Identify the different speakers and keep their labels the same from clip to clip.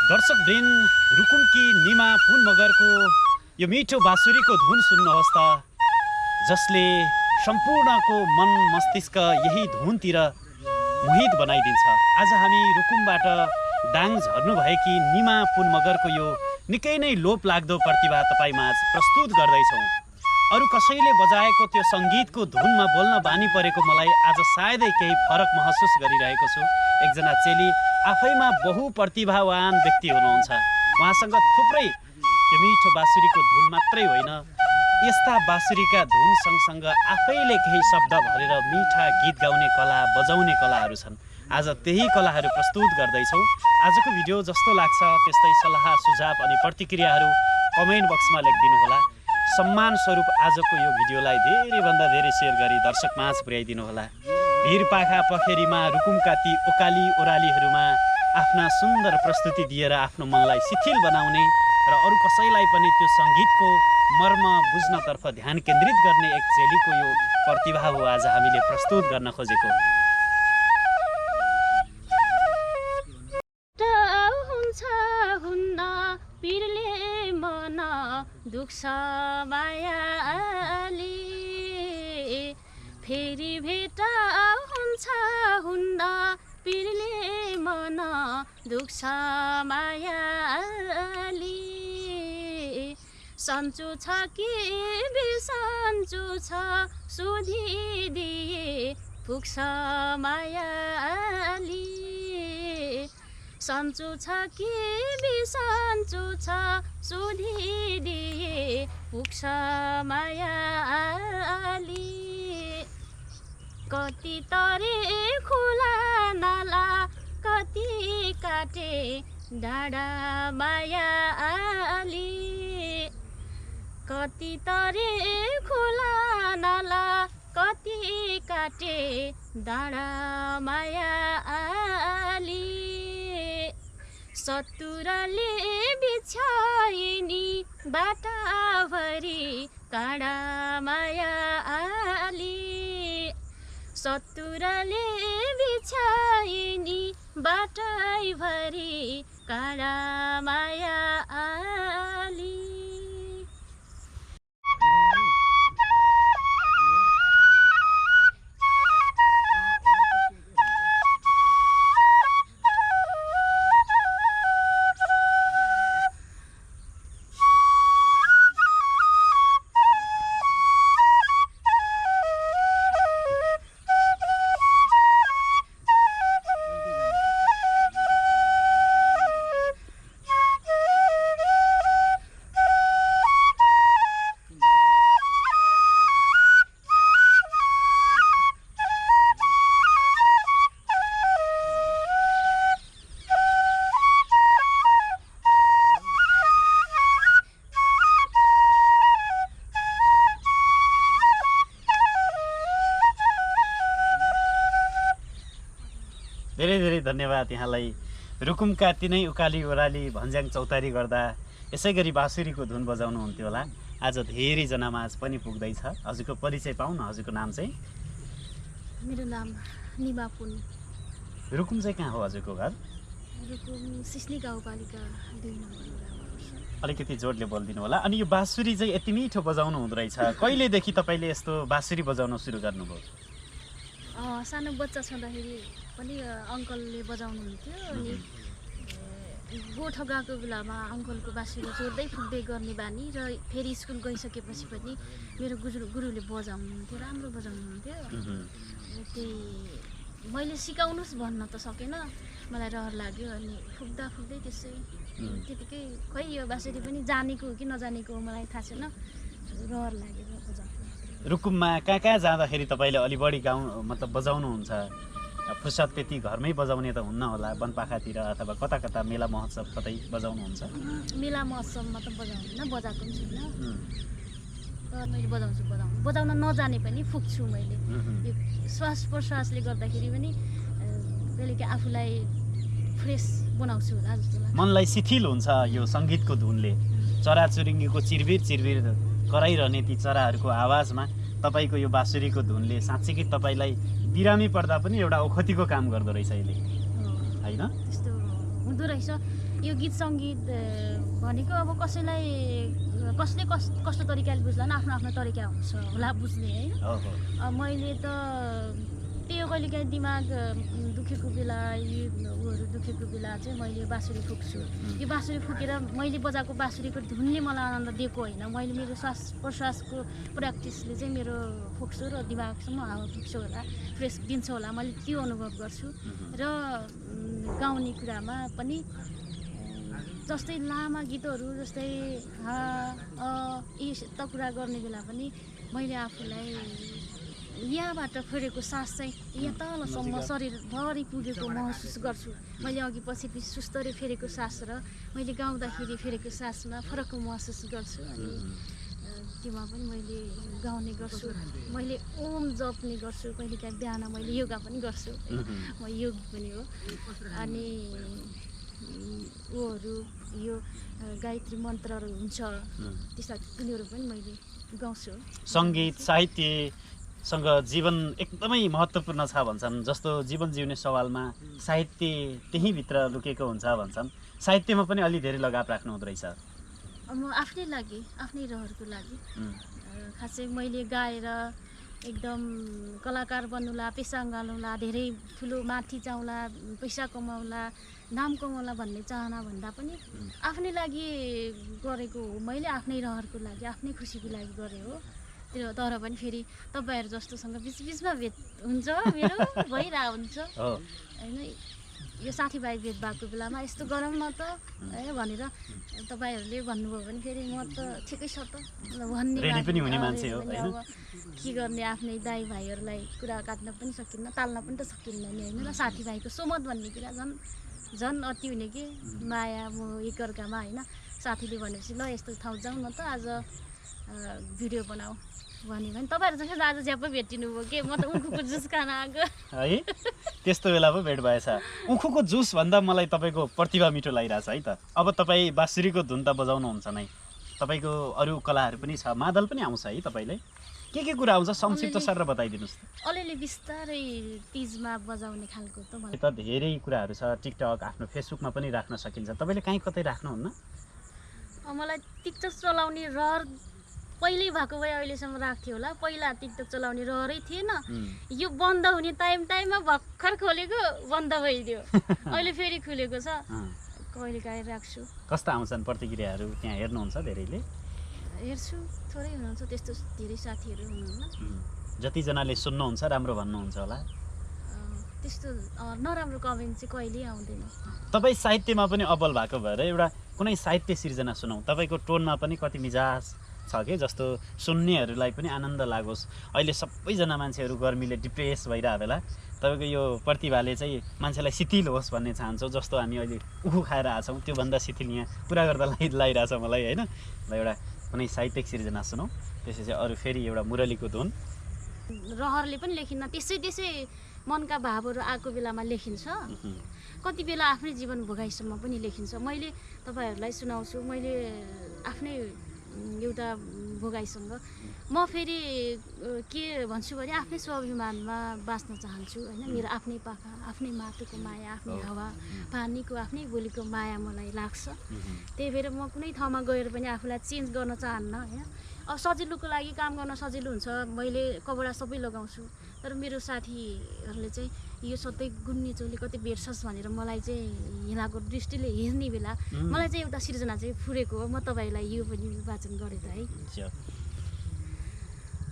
Speaker 1: दर्शकवृन्द, रुकुमकी निमा पुन मगरको यो मिठो बाँसुरीको धुन सुन्नुहोस् त, जसले सम्पूर्णको मन मस्तिष्क यही धुनतिर मोहित बनाइदिन्छ। आज हामी रुकुमबाट दाङ झर्नुभएकी निमा पुन मगरको यो निकै नै लोप लाग्दो प्रतिभा तपाईमाझ प्रस्तुत गर्दैछौँ। अरू कसैले बजाएको त्यो सङ्गीतको धुनमा बोल्न बानी परेको मलाई आज सायदै केही फरक महसुस गरिरहेको छु। एकजना चेली आफैमा बहुप्रतिभावान व्यक्ति हुनुहुन्छ। उहाँसँग थुप्रै यो मिठो बाँसुरीको धुन मात्रै होइन, यस्ता बाँसुरीका धुन सँगसँग आफैले केही शब्द भरेर मिठा गीत गाउने कला, बजाउने कलाहरू छन्। आज त्यही कलाहरू प्रस्तुत गर्दैछौँ। आजको भिडियो जस्तो लाग्छ त्यस्तै सल्लाह सुझाव अनि प्रतिक्रियाहरू कमेन्ट बक्समा लेखिदिनुहोला। सम्मान स्वरूप आजको यो भिडियोलाई धेरैभन्दा धेरै सेयर गरी दर्शकमाझ पुर्याइदिनुहोला। भिरपाखा पखेरीमा रुकुमका ती ओकाली ओरालीहरूमा आफ्ना सुन्दर प्रस्तुति दिएर आफ्नो मनलाई शिथिल बनाउने र अरू कसैलाई पनि त्यो सङ्गीतको मर्म बुझ्नतर्फ ध्यान केन्द्रित गर्ने एक चेलीको यो प्रतिभा हो आज हामीले प्रस्तुत गर्न खोजेको।
Speaker 2: दुख्छ मायाले फेरि भेट हुन्छ हुन्न पिरले मन दुख्छ मायाले सन्चो छ कि बिसन्चो छ सोधिदिए पुग्छ मायाले सन्चो छ कि बिसन्चो छ सोधिदिए पुग्छ मायाली कति तरे खुला नाला कति काटे डाँडा मायाली कति तरे खुला नाला कति काटे डाँडा मायाली सतुराले बिछाइनी बाटाभरि काँडा मायाली सतुराले बिछाइनी बाटाभरि काँडा मायाली।
Speaker 1: धेरै धेरै धन्यवाद यहाँलाई। रुकुमका तिनै उकाली ओराली भन्ज्याङ चौतारी गर्दा यसै गरी बाँसुरीको धुन बजाउनुहुन्थ्यो होला। आज धेरैजना माझ पनि पुग्दैछ। हजुरको परिचय पाउँ न, हजुरको नाम चाहिँ?
Speaker 2: मेरो नाम निमा पुन।
Speaker 1: रुकुम चाहिँ कहाँ हो हजुरको घर?
Speaker 2: रुकुम सिस्नी गाउँपालिका 2 नम्बर।
Speaker 1: अलिकति जोडले बोलिदिनु होला। अनि यो बाँसुरी चाहिँ यति मिठो बजाउनु हुँदो रहेछ, कहिलेदेखि तपाईँले यस्तो बाँसुरी बजाउन सुरु गर्नुभयो?
Speaker 2: सानो बच्चा छँदाखेरि पनि अङ्कलले बजाउनुहुन्थ्यो। अनि गोठ गएको बेलामा अङ्कलको बाँसुरी जोड्दै फुक्दै गर्ने बानी र फेरि स्कुल गइसकेपछि पनि मेरो गुरुले बजाउनुहुन्थ्यो, राम्रो बजाउनुहुन्थ्यो। त्यही मैले सिकाउनुहोस् भन्न त सकेन, मलाई रहर लाग्यो। अनि फुक्दा फुक्दै त्यसै त्यतिकै खै यो बाँसुरी पनि जानेको हो कि नजानेको हो मलाई थाहा छैन, रहर लाग्यो बजाउनु।
Speaker 1: रुकुममा कहाँ कहाँ जाँदाखेरि तपाईँले अलि बढी मतलब बजाउनुहुन्छ? फुर्सद त्यति घरमै बजाउने त हुन्न होला, वनपाखातिर अथवा कता कता मेला महोत्सव कतै बजाउनुहुन्छ?
Speaker 2: मेला महोत्सवमा त बजाउँदिनँ, बजाएको पनि छैन। तर मैले बजाउन नजाने पनि फुक्छु मैले। यो श्वास प्रश्वासले गर्दाखेरि पनि बेलुका आफूलाई फ्रेस बनाउँछु होला जस्तो लाग्छ।
Speaker 1: मनलाई शिथिल हुन्छ यो सङ्गीतको धुनले। चराचुरुङ्गीको चिरबिर चिरबिर कराइरहने ती चराहरूको आवाजमा तपाईँको यो बाँसुरीको धुनले साँच्चीकै तपाईँलाई बिरामी पर्दा पनि एउटा ओखतीको काम गर्दो रहेछ अहिले, होइन?
Speaker 2: त्यस्तो हुँदो रहेछ। यो गीत सङ्गीत भनेको अब कसले कस्तो तरिकाले बुझ्ला आफ्नो आफ्नो तरिका हुन्छ होला बुझ्ने होइन। मैले त त्यो कहिलेकाहीँ दिमाग दुखेको बेला उहरू दुखेको बेला चाहिँ मैले बाँसुरी फुक्छु। यो बाँसुरी फुकेर मैले बजाएको बाँसुरीको धुनले मलाई आनन्द दिएको होइन, मैले मेरो श्वास प्रश्वासको प्र्याक्टिसले चाहिँ मेरो फोक्सो र दिमागसम्म हावा पुग्छ होला, फ्रेस दिन्छ होला, मैले त्यो अनुभव गर्छु। र गाउने कुरामा पनि जस्तै लामा गीतहरू जस्तै यस्ता कुरा गर्ने बेला पनि मैले आफूलाई यहाँबाट फेरेको सास चाहिँ यहाँ तलसम्म शरीरभरि पुगेको महसुस गर्छु। मैले अघि पछि सुस्तरी फेरेको सास र मैले गाउँदाखेरि फेरेको सासमा फरक महसुस गर्छु। अनि त्योमा पनि मैले गाउने गर्छु, मैले ओम जप्ने गर्छु, कहिलेकाहीँ बिहान मैले योगा पनि गर्छु, म योगी पनि हो। अनि ऊहरू यो गायत्री मन्त्रहरू हुन्छ त्यस्ता तिनीहरू पनि मैले गाउँछु।
Speaker 1: सङ्गीत साहित्यसँग जीवन एकदमै महत्त्वपूर्ण छ भन्छन्। जस्तो जीवन जिउने सवालमा साहित्य त्यही भित्र लुकेको हुन्छ भन्छन्। साहित्यमा पनि अलि धेरै लगाव राख्नु हुँदो रहेछ।
Speaker 2: म आफ्नै लागि, आफ्नै रहरको लागि खासै मैले गाएर एकदम कलाकार बन्नुला, पेसा गालौँला, धेरै ठुलो माथि जाउँला, पैसा कमाउला, नाम कमाउला भन्ने चाहना भन्दा पनि आफ्नै लागि गरेको हो। मैले आफ्नै रहरको लागि, आफ्नै खुसीको लागि गरेँ हो। त्यो तर पनि फेरि तपाईँहरू जस्तोसँग बिचबिचमा भेट हुन्छ, मेरो भइरहेको हुन्छ होइन। यो साथीभाइ भेट भएको बेलामा यस्तो गरौँ न त भनेर तपाईँहरूले भन्नुभयो भने फेरि म त ठिकै छ त भन्ने अब के गर्ने, आफ्नै दाइ भाइहरूलाई कुरा काट्न पनि सकिन्न, टाल्न पनि त सकिन्न नि होइन। र साथीभाइको सोमत भन्ने कुरा झन् अति हुने कि माया म एकअर्कामा होइन। साथीले भनेपछि ल यस्तो ठाउँ जाउँ न त आज भिडियो बनाऊ भन्यो भने तपाईँहरू जस्तो आज ज्यापै भेटिनु भयो के, म त उखुको जुस खान आएको
Speaker 1: है। त्यस्तो बेला पो भेट भएछ। उखुको जुस भन्दा मलाई तपाईँको प्रतिभा मिठो लागिरहेछ है त। अब तपाईँ बाँसुरीको धुन त बजाउनुहुन्छ नै, तपाईँको अरू कलाहरू पनि छ, मादल पनि आउँछ है तपाईँले? के कुरा आउँछ संक्षिप्त सर बताइदिनुहोस्।
Speaker 2: अलिअलि बिस्तारै तिजमा बजाउने खालको त मलाई
Speaker 1: त धेरै कुराहरू छ। टिकटक आफ्नो फेसबुकमा पनि राख्न सकिन्छ, तपाईँले कहीँ कतै राख्नुहुन्न?
Speaker 2: मलाई टिकटक चलाउने रहर पहिल्यै भएको भए अहिलेसम्म राख्थ्यो होला। पहिला टिकटक चलाउने रहरै थिएन, यो बन्द हुने टाइममा भर्खर खोलेको बन्द भइदियो, अहिले फेरि खुलेको छ। कहिलेकाहीँ राख्छु।
Speaker 1: कस्ता आउँछन् प्रतिक्रियाहरू त्यहाँ हेर्नुहुन्छ? धेरैले
Speaker 2: हेर्छु, थोरै हुनुहुन्छ, त्यस्तो धेरै साथीहरू हुनुहुन्न।
Speaker 1: जतिजनाले सुन्नुहुन्छ राम्रो भन्नुहुन्छ होला।
Speaker 2: त्यस्तो नराम्रो कमेन्ट चाहिँ कहिल्यै आउँदैन।
Speaker 1: तपाईँ साहित्यमा पनि अब्बल भएको भएर एउटा कुनै साहित्य सिर्जना सुनाऊ। तपाईँको टोनमा पनि कति मिजाज छ कि जस्तो सुन्नेहरूलाई पनि आनन्द लागोस्। अहिले सबैजना मान्छेहरू गर्मीले डिप्रेस भइरहेको बेला तपाईँको यो प्रतिभाले चाहिँ मान्छेलाई शिथिल होस् भन्ने चाहन्छौँ। जस्तो हामी अहिले उखु खाएर आएको छौँ, त्योभन्दा शिथिल यहाँ कुरा गर्दा लागिरहेछ मलाई होइन। ल एउटा कुनै साहित्यिक सिर्जना सुनौँ, त्यसपछि अरू फेरि एउटा मुरलीको धुन।
Speaker 2: रहरले पनि लेखिन्न, त्यसै मनका भावहरू आएको बेलामा लेखिन्छ, कति बेला आफ्नै जीवन भोगाइसम्म पनि लेखिन्छ। मैले तपाईँहरूलाई सुनाउँछु, मैले आफ्नै एउटा भोगाइसँग म फेरि के भन्छु भने आफ्नै स्वाभिमानमा बाँच्न चाहन्छु होइन। मेरो आफ्नै पाखा, आफ्नै माटोको माया, आफ्नै हावा पानीको, आफ्नै बोलीको माया मलाई लाग्छ। त्यही भएर म कुनै ठाउँमा गएर पनि आफूलाई चेन्ज गर्न चाहन्न होइन। अब सजिलोको लागि काम गर्न सजिलो हुन्छ, मैले कपडा सबै लगाउँछु, तर मेरो साथीहरूले चाहिँ यो सधैँ गुन्ने चोली कति बेर्छस् भनेर मलाई चाहिँ हिलाको दृष्टिले हेर्ने बेला मलाई चाहिँ एउटा सिर्जना चाहिँ फुरेको हो। म तपाईँलाई यो पनि वाचन गरेँ त है।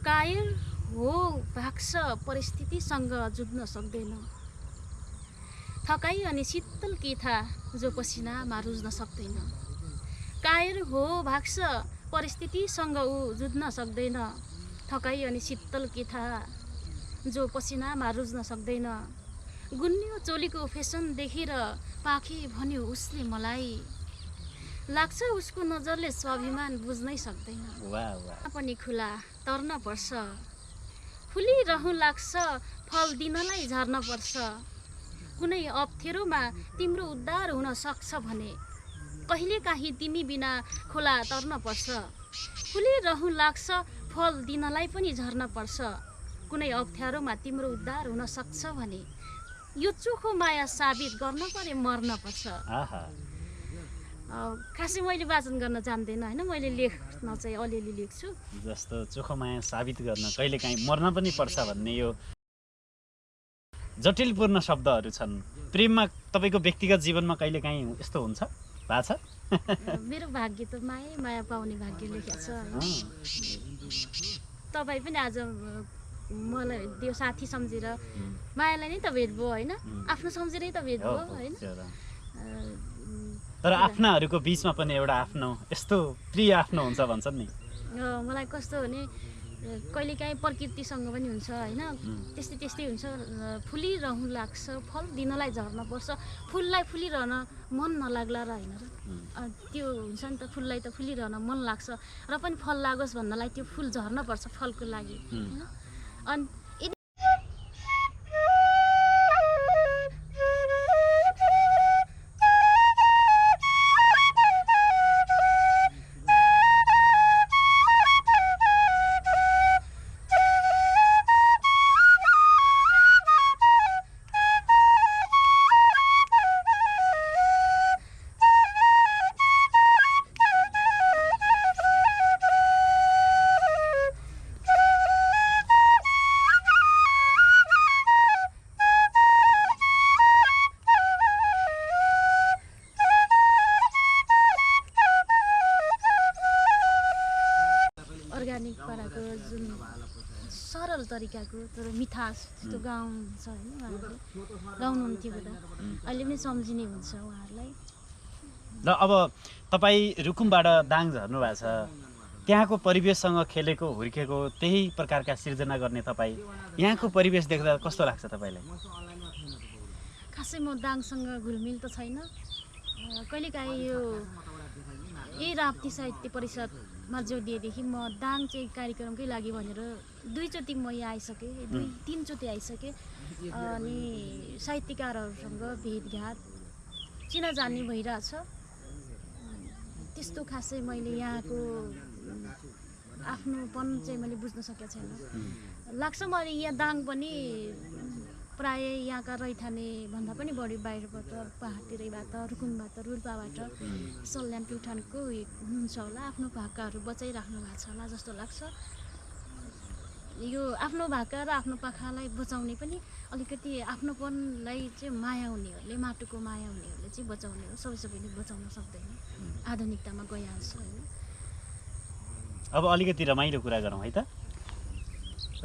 Speaker 2: कायर हो भाग्छ परिस्थितिसँग जुझ्न सक्दैन, थकाइ अनि शीतल केथा जो पसिनामा रुझ्न सक्दैन। कायर हो भाग्छ परिस्थितिसँग ऊ जुझ्न सक्दैन, थकाइ अनि शीतल केथा जो पसिनामा रुझ्न सक्दैन। गुन्यो चोलीको फेसन देखेर पाखे भन्यो उसले मलाई, लाग्छ उसको नजरले स्वाभिमान बुझ्नै सक्दैन। पनि खुला तर्न पर्छ, फुलिरहँ लाग्छ फल दिनलाई झर्न पर्छ। कुनै अप्ठ्यारोमा तिम्रो उद्धार हुन सक्छ भने कहिलेकाहीँ तिमी बिना खोला तर्न पर्छ। फुलिरहँ लाग्छ फल दिनलाई पनि झर्न पर्छ। कुनै अप्ठ्यारोमा तिम्रो उद्धार हुन सक्छ भने यो चोखो माया साबित गर्न परे मर्न पर्छ। खासै मैले वाचन गर्न जान्दैन होइन, मैले लेख्न चाहिँ अलिअलि लेख्छु।
Speaker 1: जस्तो चोखो माया साबित गर्न कहिलेकाहीँ मर्न पनि पर्छ भन्ने यो जटिलपूर्ण शब्दहरू छन्। प्रेममा तपाईँको व्यक्तिगत जीवनमा कहिलेकाहीँ यस्तो हुन्छ भएको छ?
Speaker 2: मेरो भाग्य त माया पाउने भाग्य लेखेको छ होइन। तपाईँ पनि आज मलाई त्यो साथी सम्झेर मायालाई नै त भेट्नुभयो होइन, आफ्नो सम्झेरै त भेट्नुभयो होइन।
Speaker 1: तर आफ्नाहरूको बिचमा पनि एउटा आफ्नो यस्तो प्रिय आफ्नो हुन्छ भन्छन् नि।
Speaker 2: मलाई कस्तो भने कहिलेकाहीँ प्रकृतिसँग पनि हुन्छ होइन, त्यस्तै हुन्छ। फुलिरहनु लाग्छ, फल दिनलाई झर्न पर्छ, फुललाई फुलिरहन मन नलाग्ला र होइन र त्यो हुन्छ नि त। फुललाई त फुलिरहन मन लाग्छ र पनि फल लागोस् भन्नलाई त्यो फुल झर्न पर्छ फलको लागि होइन। अनि अर्ग्यानिक पाराको जुन सरल तरिकाको तर मिठास जस्तो गाउँछ होइन, उहाँहरूले गाउनुहुन्थ्यो हुँदा अहिले पनि सम्झिने हुन्छ उहाँहरूलाई।
Speaker 1: र अब तपाईँ रुकुमबाट दाङ झर्नु भएको छ, त्यहाँको परिवेशसँग खेलेको हुर्केको त्यही प्रकारका सिर्जना गर्ने तपाईँ यहाँको परिवेश देख्दा कस्तो लाग्छ तपाईँलाई?
Speaker 2: खासै म दाङसँग घुलमिल त छैन। कहिलेकाहीँ यो यही राप्ती साहित्य परिषदमा जोडिएदेखि म दाङ चाहिँ कार्यक्रमकै लागि भनेर 2 चोटि म यहाँ आइसकेँ, 2-3 चोटि आइसकेँ। अनि साहित्यकारहरूसँग भेटघाट चिनाजानी भइरहेछ। त्यस्तो खासै मैले यहाँको आफ्नोपन चाहिँ मैले बुझ्न सकेको छैन। लाग्छ मैले यहाँ दाङ पनि प्रायः यहाँका रैथाने भन्दा पनि बढी बाहिरबाट पहाडतिरैबाट, रुकुमबाट, रोल्पाबाट, सल्यान प्युठानको हुनुहुन्छ होला, आफ्नो भाकाहरू बचाइराख्नु भएको छ होला जस्तो लाग्छ। यो आफ्नो भाका र आफ्नो पाखालाई बचाउने पनि अलिकति आफ्नोपनलाई चाहिँ माया हुनेहरूले, माटोको माया हुनेहरूले चाहिँ बचाउने हो, सबैले बचाउन सक्दैन, आधुनिकतामा गइहाल्छ होइन।
Speaker 1: अब अलिकति रमाइलो कुरा गरौँ है त।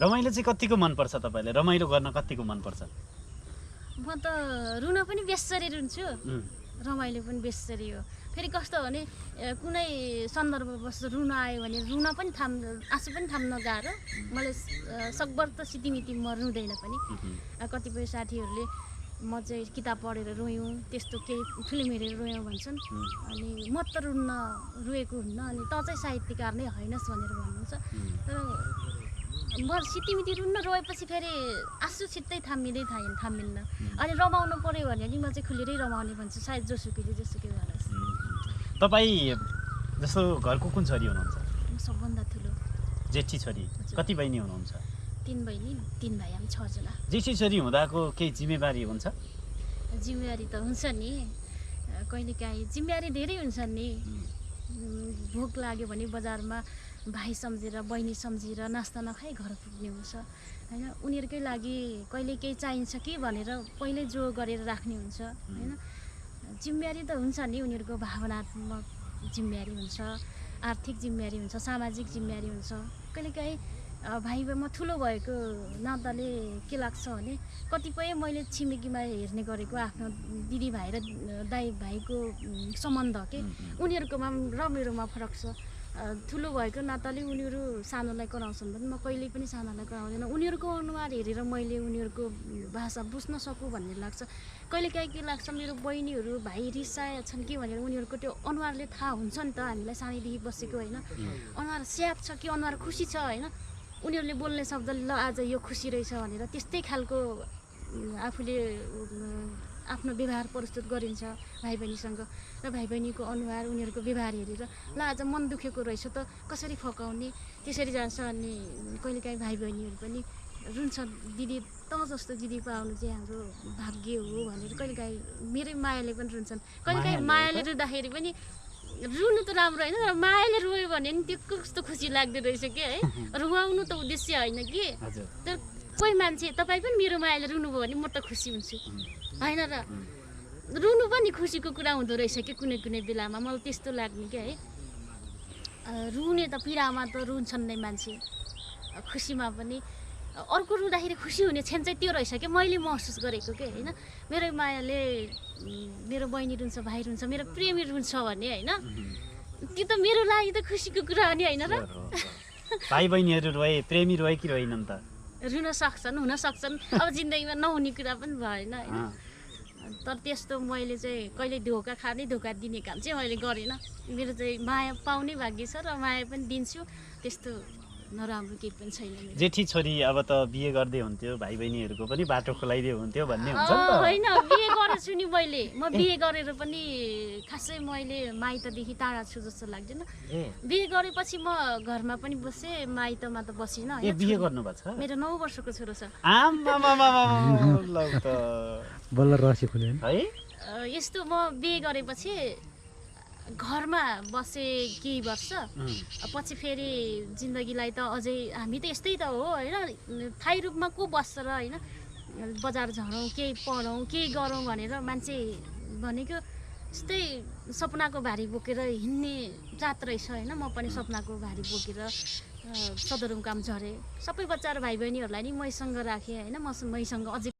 Speaker 1: रमाइलो चाहिँ कतिको मनपर्छ तपाईँलाई? रमाइलो गर्न कतिको मनपर्छ?
Speaker 2: म त रुन पनि बेसरी रुन्छु, रमाइलो पनि बेसरी हो। फेरि कस्तो भने कुनै सन्दर्भवश रुन आयो भने रुन पनि आँसु पनि थाम्न गाह्रो। मैले सकभर त सितिमिति म रुँदैन पनि। कतिपय साथीहरूले म चाहिँ किताब पढेर रोयौँ, त्यस्तो केही फिल्म हेरेर रोयौँ भन्छन्। अनि म त रोएको हुन्न, अनि त चाहिँ साहित्यकार नै होइनस् भनेर भन्नुहुन्छ। तर म सितिमिति रुन्न रोएपछि फेरि आँसु छिट्टै थामिन्न। अनि रमाउनु पऱ्यो भने नि म चाहिँ खुलेरै रमाउने भन्छु, सायद जोसुकैले भनोस्।
Speaker 1: तपाईँ जस्तो घरको कुन छोरी हुनुहुन्छ?
Speaker 2: म सबभन्दा ठुलो
Speaker 1: जेठी छोरी। कति बहिनी हुनुहुन्छ?
Speaker 2: 3 बहिनी 3 भाइ, हामी 6 जना।
Speaker 1: जेठी छोरी हुँदाको केही जिम्मेवारी हुन्छ?
Speaker 2: जिम्मेवारी त हुन्छ नि, कहिलेकाहीँ जिम्मेवारी धेरै हुन्छ नि। भोक लाग्यो भने बजारमा भाइ सम्झेर, बहिनी सम्झेर नास्ता नखाइ घर पुग्ने हुन्छ होइन। उनीहरूकै लागि कहिले केही चाहिन्छ कि भनेर पहिल्यै जो गरेर राख्ने हुन्छ होइन। जिम्मेवारी त हुन्छ नि, उनीहरूको भावनात्मक जिम्मेवारी हुन्छ, आर्थिक जिम्मेवारी हुन्छ, सामाजिक जिम्मेवारी हुन्छ। कहिलेकाहीँ भाइ म ठुलो भएको नाताले के लाग्छ भने कतिपय मैले छिमेकीमा हेर्ने गरेको आफ्नो दिदीभाइ र दाइ भाइको सम्बन्ध के उनीहरूकोमा र मेरोमा फरक छ। ठुलो भएको नाताले उनीहरू सानोलाई कराउँछन् भने म कहिल्यै पनि सानोलाई कराउँदैन। उनीहरूको अनुहार हेरेर मैले उनीहरूको भाषा बुझ्न सकूँ भन्ने लाग्छ। कहिलेकाहीँ के लाग्छ, मेरो बहिनीहरू भाइ रिसाए छन् कि भनेर उनीहरूको त्यो अनुहारले थाहा हुन्छ नि त, हामीलाई सानैदेखि बसेको होइन। अनुहार स्याप छ कि अनुहार खुसी छ होइन, उनीहरूले बोल्ने शब्दले ल आज यो खुसी रहेछ भनेर त्यस्तै खालको आफूले आफ्नो व्यवहार प्रस्तुत गरिन्छ भाइ बहिनीसँग। र भाइ बहिनीको अनुहार, उनीहरूको व्यवहार हेरेर ल आज मन दुखेको रहेछ त कसरी फकाउने, त्यसरी जान्छ। अनि कहिलेकाहीँ भाइ बहिनीहरू पनि रुन्छ दिदी त जस्तो दिदी पाउनु चाहिँ हाम्रो भाग्य हो भनेर कहिलेकाहीँ मेरै मायाले पनि रुन्छन् कहिलेकाहीँ मायाले रुँदाखेरि पनि रुनु त राम्रो होइन तर मायाले रोयो भने नि त्यो कस्तो खुसी लाग्दो रहेछ कि है रुवाउनु त उद्देश्य होइन कि तर कोही मान्छे तपाईँ पनि मेरो मायाले रुनुभयो भने म त खुसी हुन्छु होइन र रुनु पनि खुसीको कुरा हुँदो रहेछ कि कुनै कुनै बेलामा मलाई त्यस्तो लाग्ने क्या है रुने त पीडामा त रुन्छन् नै मान्छे खुसीमा पनि अर्को रुँदाखेरि खुसी हुने क्षण चाहिँ त्यो रहेछ कि मैले महसुस गरेको के होइन मेरो मायाले मेरो बहिनी रुन्छ भाइ रुन्छ मेरो प्रेमी रुन्छ भने होइन त्यो त मेरो लागि त खुसीको कुरा हो नि होइन र
Speaker 1: भाइ बहिनीहरू रोए प्रेमी रोए कि रोइनन् त
Speaker 2: रुन सक्छन् हुन सक्छन् अब जिन्दगीमा नहुने कुरा पनि भएन होइन तर त्यस्तो मैले चाहिँ कहिले धोका खाने धोका दिने काम चाहिँ मैले गरिनँ मेरो चाहिँ माया पाउने भाग्य छ र माया पनि दिन्छु त्यस्तो नराम्रो केही पनि छैन
Speaker 1: जेठी छोरी अब त बिहे गर्दै हुन्थ्यो भाइ बहिनीहरूको पनि बाटो खोलाइदियो हुन्थ्यो भन्ने हुन्छ नि त
Speaker 2: होइन बिहे गरेछु नि मैले म बिहे गरेर पनि खासै मैले माइतदेखि टाढा छु जस्तो लाग्दैन बिहे गरेपछि म घरमा पनि बसेँ माइतमा त बसिनँ
Speaker 1: बिहे गर्नुभएको छ
Speaker 2: मेरो 9 वर्षको छोरो छ
Speaker 3: बल्ल रहस्य खुल्यो
Speaker 1: है
Speaker 2: यस्तो म बिहे गरेपछि घरमा बसे केही वर्ष पछि फेरि जिन्दगीलाई त अझै हामी त यस्तै त हो होइन थाई रूपमा को बस्छ र होइन बजार झरौँ केही पढौँ केही गरौँ भनेर मान्छे भनेको यस्तै सपनाको भारी बोकेर हिँड्ने जात रहेछ होइन म पनि सपनाको भारी बोकेर सदरमुकाम झरेँ सबै बच्चा र भाइ बहिनीहरूलाई नि मैसँग राखेँ होइन मैसँग अझै